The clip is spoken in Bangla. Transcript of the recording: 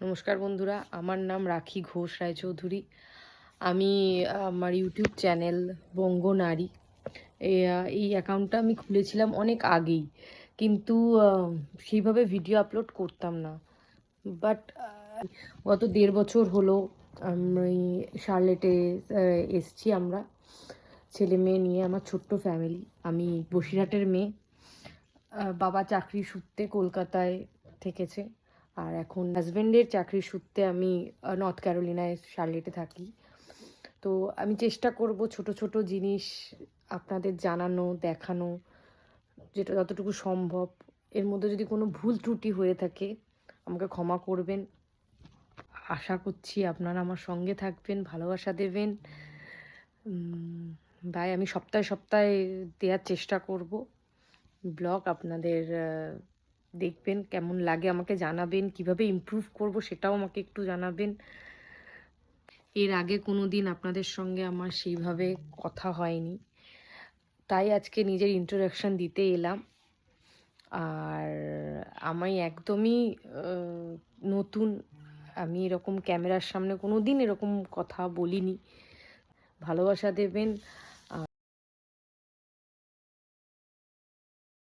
নমস্কার বন্ধুরা, আমার নাম রাখি ঘোষ রায়চৌধুরী। আমি আমার ইউটিউব চ্যানেল বঙ্গ নারী এই অ্যাকাউন্টটা আমি খুলেছিলাম অনেক আগেই, কিন্তু সেইভাবে ভিডিও আপলোড করতাম না। বাট গত 1.5 বছর হলো আমি শার্লেটে এসছি। আমরা ছেলে মেয়ে নিয়ে, আমার ছোট্ট ফ্যামিলি। আমি বসিরহাটের মেয়ে। বাবা চাকরি সূত্রে কলকাতায় থেকেছে, আর এখন হাজব্যান্ডের চাকরির সূত্রে আমি নর্থ ক্যারোলিনায় শার্লেটে থাকি। তো আমি চেষ্টা করব ছোট ছোট জিনিস আপনাদের জানানো, দেখানো, যেটা যতটুকু সম্ভব। এর মধ্যে যদি কোনো ভুল ত্রুটি হয়ে থাকে আমাকে ক্ষমা করবেন। আশা করছি আপনারা আমার সঙ্গে থাকবেন, ভালোবাসা দেবেন। বাই। আমি সপ্তাহে সপ্তাহে দেওয়ার চেষ্টা করব ব্লগ। আপনাদের দেখবেন কেমন লাগে, আমাকে জানাবেন। কিভাবে ইমপ্রুভ করব সেটাও আমাকে একটু জানাবেন। এর আগে কোনো দিন আপনাদের সঙ্গে আমার সেইভাবে কথা হয়নি, তাই আজকে নিজের ইন্ট্রোডাকশন দিতে এলাম। আর আমি একদমই নতুন। আমি এরকম ক্যামেরার সামনে কোনো দিন এরকম কথা বলিনি। ভালোবাসা দেবেন,